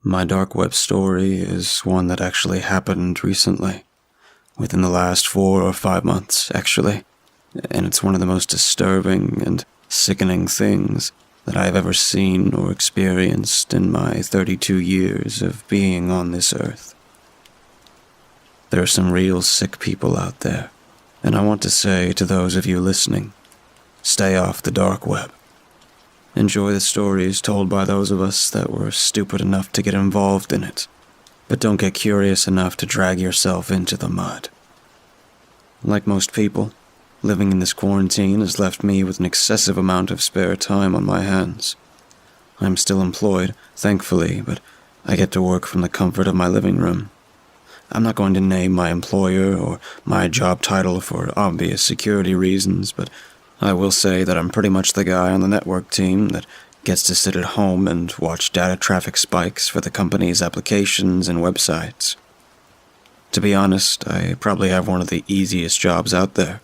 My dark web story is one that actually happened recently, within the last 4 or 5 months, actually, and it's one of the most disturbing and sickening things that I have ever seen or experienced in my 32 years of being on this earth. There are some real sick people out there, and I want to say to those of you listening, stay off the dark web. Enjoy the stories told by those of us that were stupid enough to get involved in it, but don't get curious enough to drag yourself into the mud. Like most people, living in this quarantine has left me with an excessive amount of spare time on my hands. I'm still employed, thankfully, but I get to work from the comfort of my living room. I'm not going to name my employer or my job title for obvious security reasons, but I will say that I'm pretty much the guy on the network team that gets to sit at home and watch data traffic spikes for the company's applications and websites. To be honest, I probably have one of the easiest jobs out there.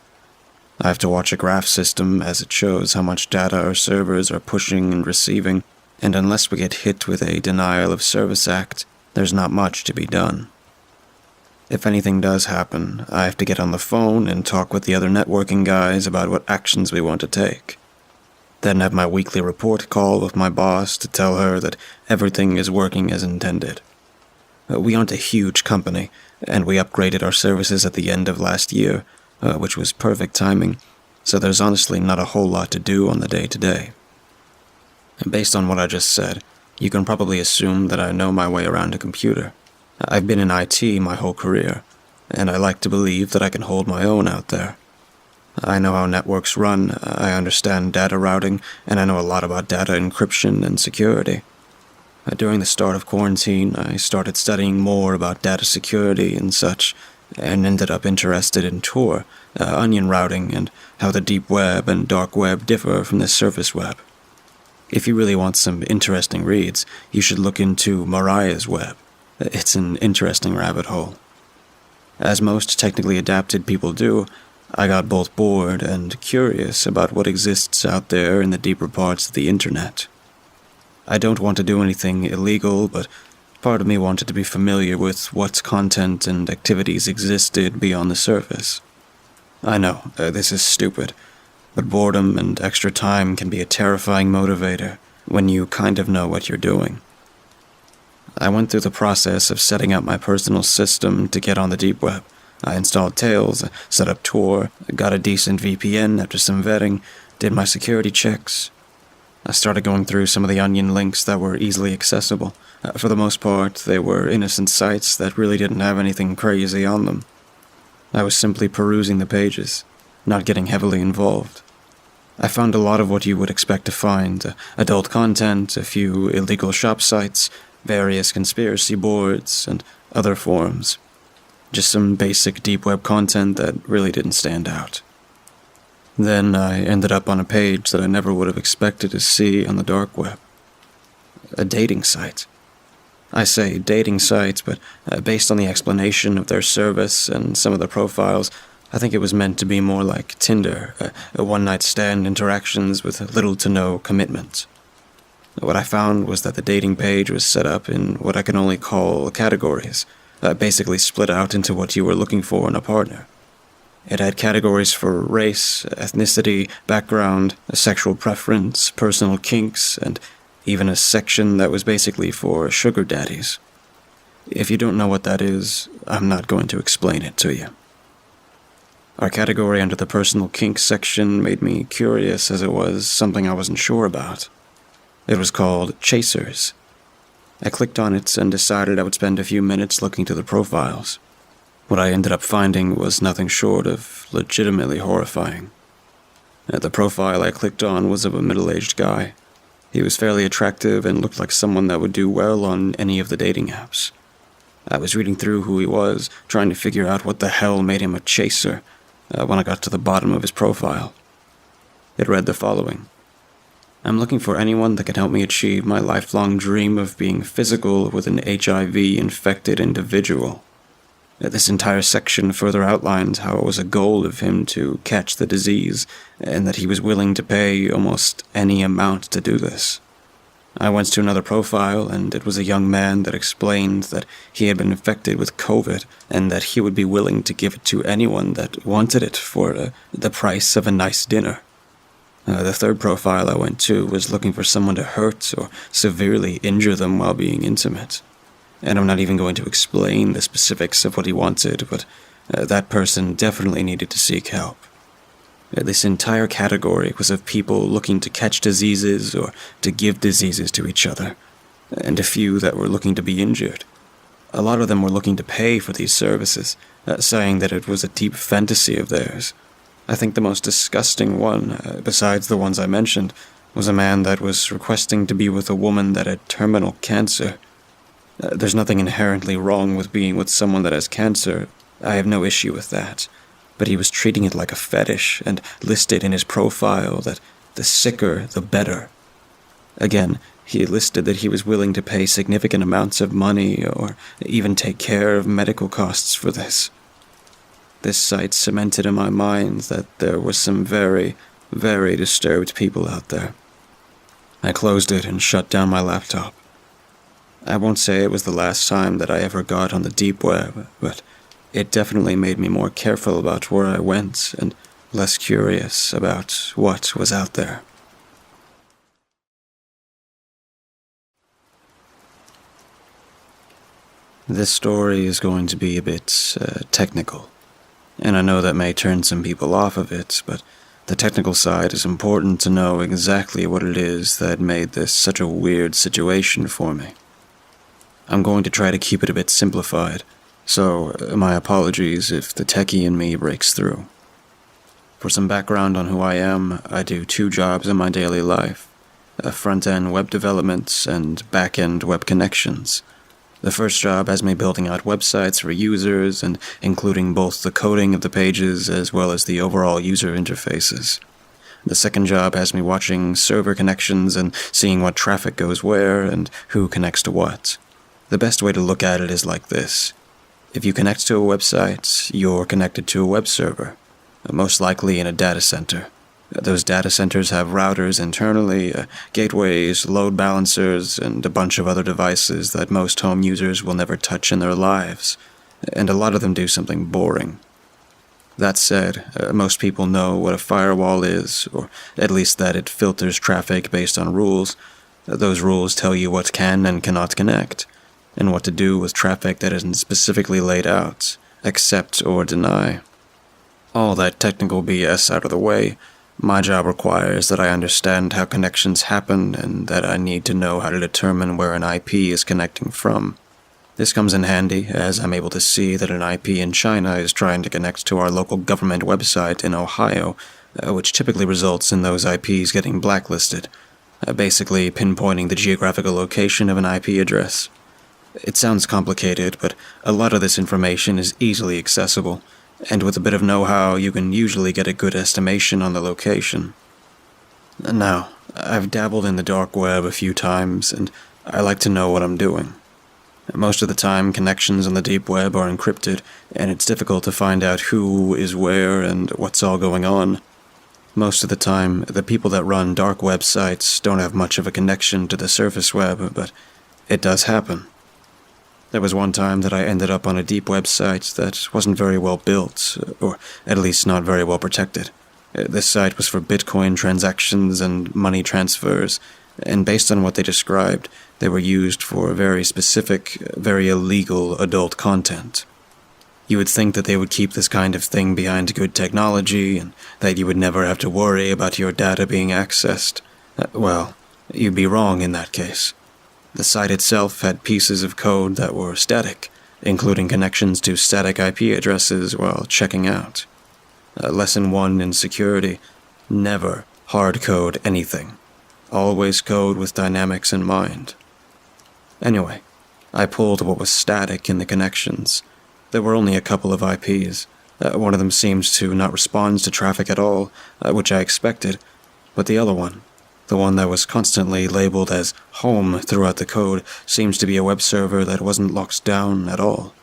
I have to watch a graph system as it shows how much data our servers are pushing and receiving, and unless we get hit with a denial of service act, there's not much to be done. If anything does happen, I have to get on the phone and talk with the other networking guys about what actions we want to take. Then have my weekly report call with my boss to tell her that everything is working as intended. We aren't a huge company, and we upgraded our services at the end of last year, which was perfect timing, so there's honestly not a whole lot to do on the day-to-day. Based on what I just said, you can probably assume that I know my way around a computer. I've been in IT my whole career, and I like to believe that I can hold my own out there. I know how networks run, I understand data routing, and I know a lot about data encryption and security. During the start of quarantine, I started studying more about data security and such, and ended up interested in Tor, onion routing, and how the deep web and dark web differ from the surface web. If you really want some interesting reads, you should look into Mariah's web. It's an interesting rabbit hole. As most technically adapted people do, I got both bored and curious about what exists out there in the deeper parts of the internet. I don't want to do anything illegal, but part of me wanted to be familiar with what content and activities existed beyond the surface. I know, this is stupid, but boredom and extra time can be a terrifying motivator when you kind of know what you're doing. I went through the process of setting up my personal system to get on the deep web. I installed Tails, set up Tor, got a decent VPN after some vetting, did my security checks. I started going through some of the onion links that were easily accessible. For the most part, they were innocent sites that really didn't have anything crazy on them. I was simply perusing the pages, not getting heavily involved. I found a lot of what you would expect to find, adult content, a few illegal shop sites, various conspiracy boards, and other forums. Just some basic deep web content that really didn't stand out. Then I ended up on a page that I never would have expected to see on the dark web. A dating site. I say dating site, but based on the explanation of their service and some of the profiles, I think it was meant to be more like Tinder, a one-night stand interactions with little to no commitment. What I found was that the dating page was set up in what I can only call categories, basically split out into what you were looking for in a partner. It had categories for race, ethnicity, background, sexual preference, personal kinks, and even a section that was basically for sugar daddies. If you don't know what that is, I'm not going to explain it to you. Our category under the personal kinks section made me curious as it was something I wasn't sure about. It was called Chasers. I clicked on it and decided I would spend a few minutes looking through the profiles. What I ended up finding was nothing short of legitimately horrifying. The profile I clicked on was of a middle-aged guy. He was fairly attractive and looked like someone that would do well on any of the dating apps. I was reading through who he was, trying to figure out what the hell made him a chaser, when I got to the bottom of his profile. It read the following. I'm looking for anyone that can help me achieve my lifelong dream of being physical with an HIV-infected individual. This entire section further outlined how it was a goal of him to catch the disease, and that he was willing to pay almost any amount to do this. I went to another profile, and it was a young man that explained that he had been infected with COVID and that he would be willing to give it to anyone that wanted it for the price of a nice dinner. The third profile I went to was looking for someone to hurt or severely injure them while being intimate. And I'm not even going to explain the specifics of what he wanted, but that person definitely needed to seek help. This entire category was of people looking to catch diseases or to give diseases to each other, and a few that were looking to be injured. A lot of them were looking to pay for these services, saying that it was a deep fantasy of theirs. I think the most disgusting one, besides the ones I mentioned, was a man that was requesting to be with a woman that had terminal cancer. There's nothing inherently wrong with being with someone that has cancer. I have no issue with that. But he was treating it like a fetish and listed in his profile that the sicker, the better. Again, he listed that he was willing to pay significant amounts of money or even take care of medical costs for this. This site cemented in my mind that there were some very, very disturbed people out there. I closed it and shut down my laptop. I won't say it was the last time that I ever got on the deep web, but it definitely made me more careful about where I went and less curious about what was out there. This story is going to be a bit technical, and I know that may turn some people off of it, but the technical side is important to know exactly what it is that made this such a weird situation for me. I'm going to try to keep it a bit simplified, so my apologies if the techie in me breaks through. For some background on who I am, I do 2 jobs in my daily life, front-end web development and back-end web connections. The first job has me building out websites for users and including both the coding of the pages as well as the overall user interfaces. The second job has me watching server connections and seeing what traffic goes where and who connects to what. The best way to look at it is like this. If you connect to a website, you're connected to a web server, most likely in a data center. Those data centers have routers internally, gateways, load balancers, and a bunch of other devices that most home users will never touch in their lives, and a lot of them do something boring. That said, most people know what a firewall is, or at least that it filters traffic based on rules. Those rules tell you what can and cannot connect, and what to do with traffic that isn't specifically laid out, accept or deny. All that technical BS out of the way, my job requires that I understand how connections happen and that I need to know how to determine where an IP is connecting from. This comes in handy as I'm able to see that an IP in China is trying to connect to our local government website in Ohio, which typically results in those IPs getting blacklisted, basically pinpointing the geographical location of an IP address. It sounds complicated, but a lot of this information is easily accessible, and with a bit of know-how you can usually get a good estimation on the location. Now, I've dabbled in the dark web a few times, and I like to know what I'm doing. Most of the time, connections on the deep web are encrypted, and it's difficult to find out who is where and what's all going on. Most of the time, the people that run dark web sites don't have much of a connection to the surface web, but it does happen. There was one time that I ended up on a deep website that wasn't very well built, or at least not very well protected. This site was for Bitcoin transactions and money transfers, and based on what they described, they were used for very specific, very illegal adult content. You would think that they would keep this kind of thing behind good technology, and that you would never have to worry about your data being accessed. Well, you'd be wrong in that case. The site itself had pieces of code that were static, including connections to static IP addresses while checking out. Lesson 1 in security: never hard code anything. Always code with dynamics in mind. Anyway, I pulled what was static in the connections. There were only a couple of IPs. One of them seemed to not respond to traffic at all, which I expected, but the other one, the one that was constantly labeled as home throughout the code, seems to be a web server that wasn't locked down at all.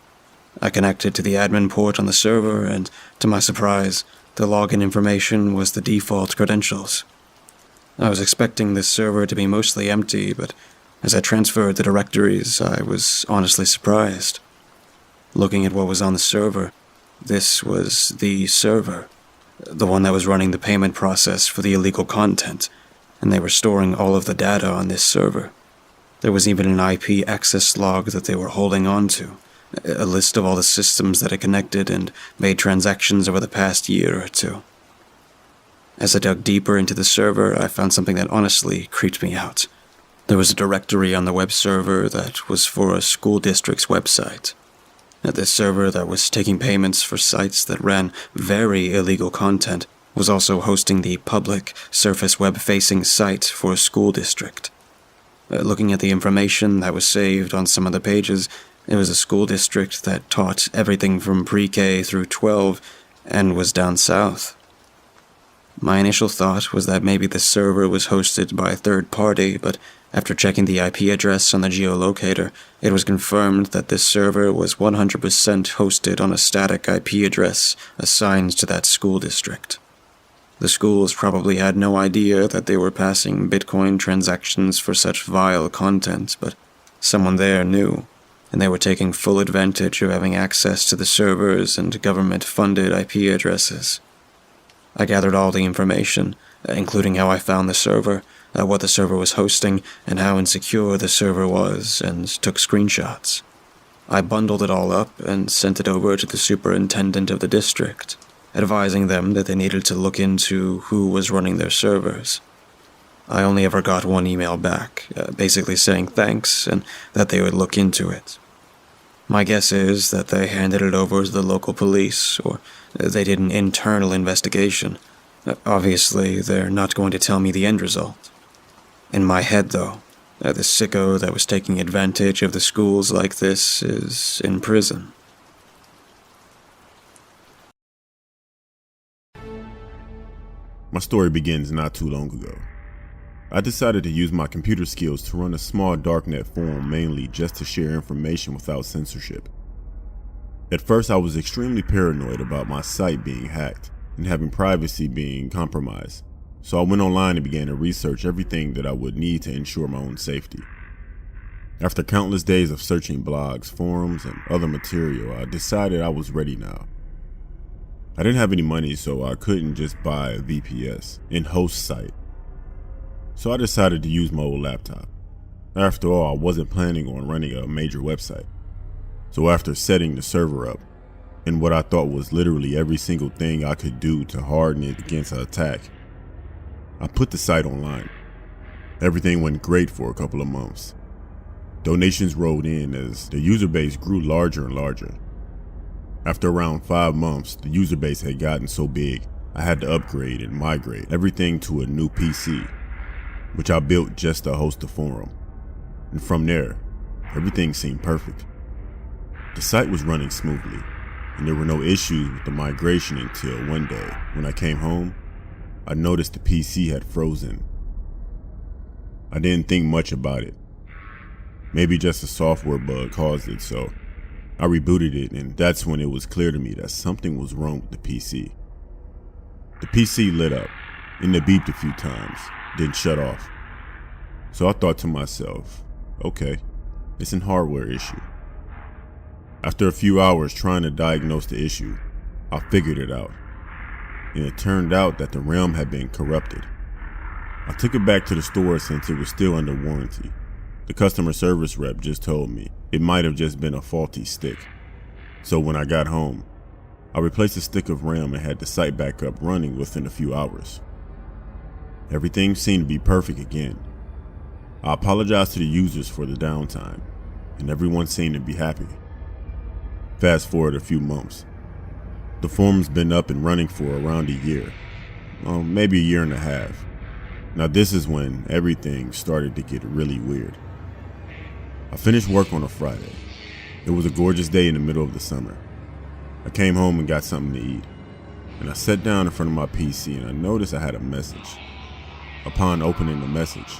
I connected to the admin port on the server, and to my surprise, the login information was the default credentials. I was expecting this server to be mostly empty, but as I transferred the directories, I was honestly surprised. Looking at what was on the server, this was the server, the one that was running the payment process for the illegal content, and they were storing all of the data on this server. There was even an IP access log that they were holding on to, a list of all the systems that had connected and made transactions over the past year or two. As I dug deeper into the server, I found something that honestly creeped me out. There was a directory on the web server that was for a school district's website. This server that was taking payments for sites that ran very illegal content was also hosting the public, surface web-facing site for a school district. Looking at the information that was saved on some of the pages, it was a school district that taught everything from pre-K through 12 and was down south. My initial thought was that maybe the server was hosted by a third party, but after checking the IP address on the geolocator, it was confirmed that this server was 100% hosted on a static IP address assigned to that school district. The schools probably had no idea that they were passing Bitcoin transactions for such vile content, but someone there knew, and they were taking full advantage of having access to the servers and government-funded IP addresses. I gathered all the information, including how I found the server, what the server was hosting, and how insecure the server was, and took screenshots. I bundled it all up and sent it over to the superintendent of the district, advising them that they needed to look into who was running their servers. I only ever got one email back, basically saying thanks and that they would look into it. My guess is that they handed it over to the local police, or they did an internal investigation. Obviously, they're not going to tell me the end result. In my head, though, the sicko that was taking advantage of the schools like this is in prison. My story begins not too long ago. I decided to use my computer skills to run a small darknet forum mainly just to share information without censorship. At first, I was extremely paranoid about my site being hacked and having privacy being compromised, so I went online and began to research everything that I would need to ensure my own safety. After countless days of searching blogs, forums, and other material, I decided I was ready now. I didn't have any money, so I couldn't just buy a VPS and host site. So I decided to use my old laptop. After all, I wasn't planning on running a major website. So after setting the server up, and what I thought was literally every single thing I could do to harden it against an attack, I put the site online. Everything went great for a couple of months. Donations rolled in as the user base grew larger and larger. After around 5 months, the user base had gotten so big, I had to upgrade and migrate everything to a new PC, which I built just to host the forum. And from there, everything seemed perfect. The site was running smoothly, and there were no issues with the migration until one day, when I came home, I noticed the PC had frozen. I didn't think much about it. Maybe just a software bug caused it, so I rebooted it, and that's when it was clear to me that something was wrong with the PC. The PC lit up, and it beeped a few times, then shut off. So I thought to myself, okay, it's an hardware issue. After a few hours trying to diagnose the issue, I figured it out. And it turned out that the RAM had been corrupted. I took it back to the store since it was still under warranty. The customer service rep just told me it might have just been a faulty stick. So when I got home, I replaced the stick of RAM and had the site back up running within a few hours. Everything seemed to be perfect again. I apologized to the users for the downtime, and everyone seemed to be happy. Fast forward a few months. The forum's been up and running for around a year, maybe a year and a half. Now this is when everything started to get really weird. I finished work on a Friday. It was a gorgeous day in the middle of the summer. I came home and got something to eat, and I sat down in front of my PC and I noticed I had a message. Upon opening the message,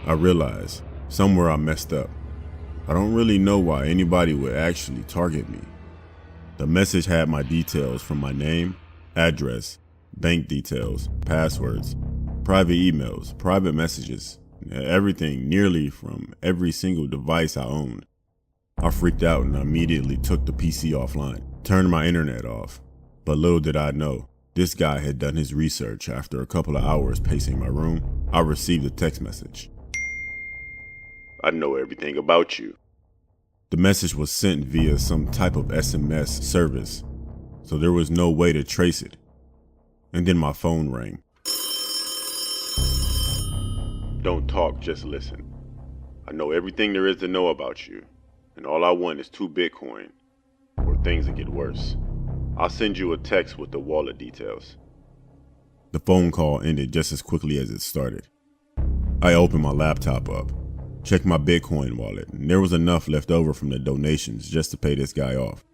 I realized somewhere I messed up. I don't really know why anybody would actually target me. The message had my details from my name, address, bank details, passwords, Private emails, private messages, everything nearly from every single device I owned. I freaked out and immediately took the PC offline, turned my internet off. But little did I know, this guy had done his research. After a couple of hours pacing my room, I received a text message. "I know everything about you." The message was sent via some type of SMS service, so there was no way to trace it. And then my phone rang. "Don't talk, just listen. I know everything there is to know about you, and all I want is 2 Bitcoin, or things will get worse. I'll send you a text with the wallet details." The phone call ended just as quickly as it started. I opened my laptop up, checked my Bitcoin wallet, and there was enough left over from the donations just to pay this guy off,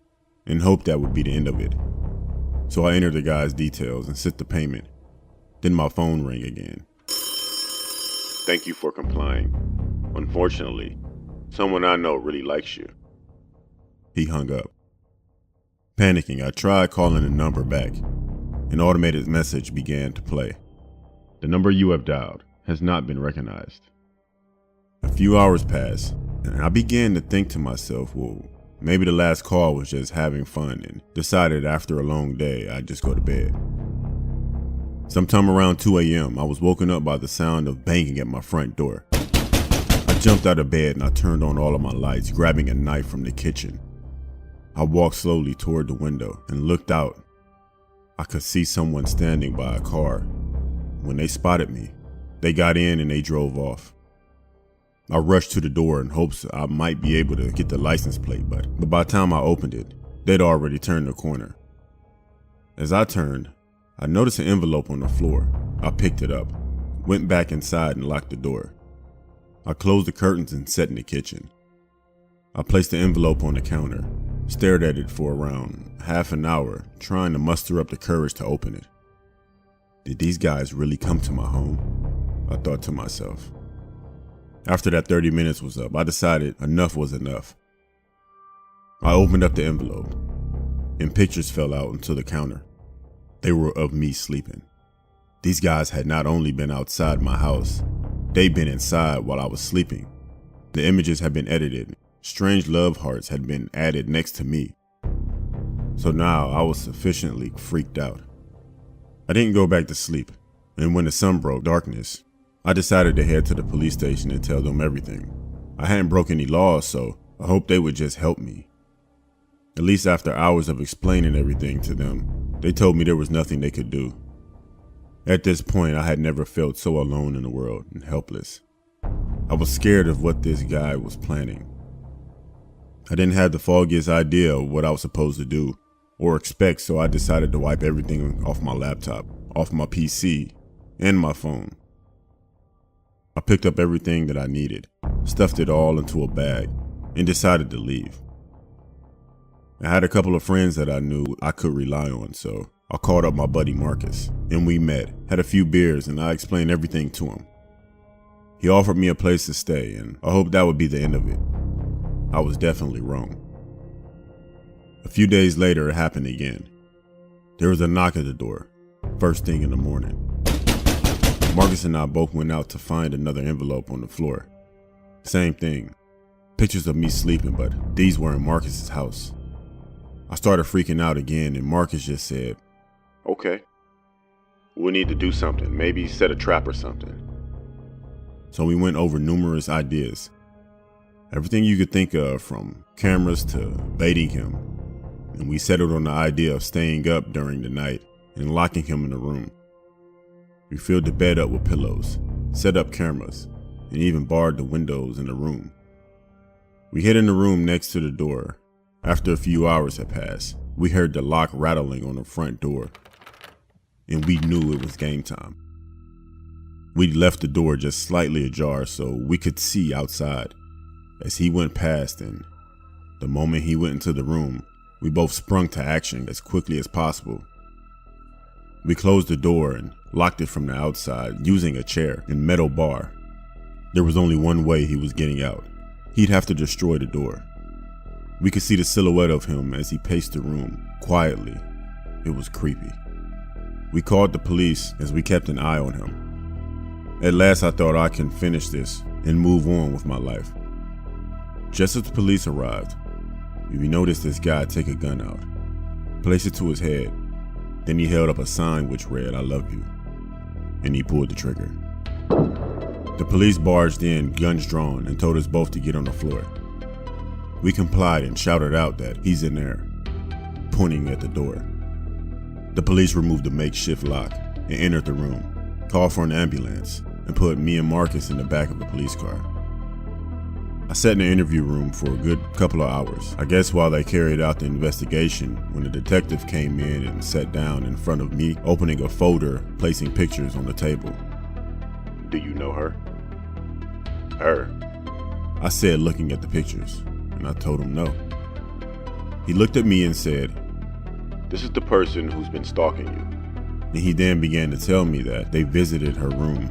and hoped that would be the end of it. So I entered the guy's details and sent the payment. Then my phone rang again. "Thank you for complying. Unfortunately, someone I know really likes you." He hung up. Panicking, I tried calling the number back. An automated message began to play. "The number you have dialed has not been recognized." A few hours passed, and I began to think to myself, well, maybe the last call was just having fun, and decided after a long day I'd just go to bed. Sometime around 2 a.m., I was woken up by the sound of banging at my front door. I jumped out of bed and I turned on all of my lights, grabbing a knife from the kitchen. I walked slowly toward the window and looked out. I could see someone standing by a car. When they spotted me, they got in and they drove off. I rushed to the door in hopes I might be able to get the license plate, but by the time I opened it, they'd already turned the corner. As I turned, I noticed an envelope on the floor. I picked it up, went back inside and locked the door. I closed the curtains and sat in the kitchen. I placed the envelope on the counter, stared at it for around half an hour, trying to muster up the courage to open it. Did these guys really come to my home? I thought to myself. After that 30 minutes was up, I decided enough was enough. I opened up the envelope, and pictures fell out onto the counter. They were of me sleeping. These guys had not only been outside my house, they'd been inside while I was sleeping. The images had been edited. Strange love hearts had been added next to me. So now I was sufficiently freaked out. I didn't go back to sleep, and when the sun broke darkness, I decided to head to the police station and tell them everything. I hadn't broken any laws, so I hoped they would just help me. At least after hours of explaining everything to them, they told me there was nothing they could do. At this point, I had never felt so alone in the world and helpless. I was scared of what this guy was planning. I didn't have the foggiest idea of what I was supposed to do or expect, so I decided to wipe everything off my laptop, off my PC, and my phone. I picked up everything that I needed, stuffed it all into a bag, and decided to leave. I had a couple of friends that I knew I could rely on, so I called up my buddy Marcus, and we met, had a few beers, and I explained everything to him. He offered me a place to stay, and I hoped that would be the end of it. I was definitely wrong. A few days later, it happened again. There was a knock at the door, first thing in the morning. Marcus and I both went out to find another envelope on the floor. Same thing, pictures of me sleeping, but these were in Marcus's house. I started freaking out again, and Marcus just said, "Okay, we'll need to do something, maybe set a trap or something." So we went over numerous ideas. Everything you could think of, from cameras to baiting him, and we settled on the idea of staying up during the night and locking him in a room. We filled the bed up with pillows, set up cameras, and even barred the windows in the room. We hid in the room next to the door. After a few hours had passed, we heard the lock rattling on the front door, and we knew it was game time. We left the door just slightly ajar so we could see outside as he went past, and the moment he went into the room, we both sprung to action as quickly as possible. We closed the door and locked it from the outside using a chair and metal bar. There was only one way he was getting out. He'd have to destroy the door. We could see the silhouette of him as he paced the room, quietly. It was creepy. We called the police as we kept an eye on him. At last I thought I can finish this and move on with my life. Just as the police arrived, we noticed this guy take a gun out, place it to his head, then he held up a sign which read, "I love you," and he pulled the trigger. The police barged in, guns drawn, and told us both to get on the floor. We complied and shouted out that he's in there, pointing at the door. The police removed the makeshift lock and entered the room, called for an ambulance, and put me and Marcus in the back of a police car. I sat in the interview room for a good couple of hours, I guess while they carried out the investigation, when the detective came in and sat down in front of me, opening a folder, placing pictures on the table. "Do you know her?" "Her?" I said, looking at the pictures, and I told him no. He looked at me and said, "This is the person who's been stalking you." And he then began to tell me that they visited her room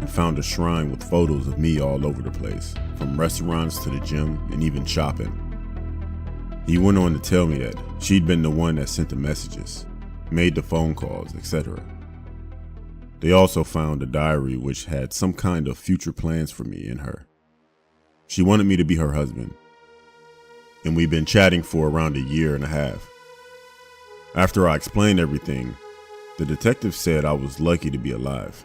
and found a shrine with photos of me all over the place, from restaurants to the gym and even shopping. He went on to tell me that she'd been the one that sent the messages, made the phone calls, etc. They also found a diary which had some kind of future plans for me in her. She wanted me to be her husband, and we've been chatting for around a year and a half. After I explained everything, the detective said I was lucky to be alive.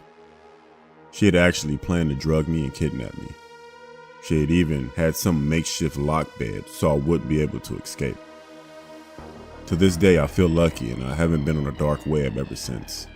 She had actually planned to drug me and kidnap me. She had even had some makeshift lock bed so I wouldn't be able to escape. To this day, I feel lucky and I haven't been on a dark web ever since.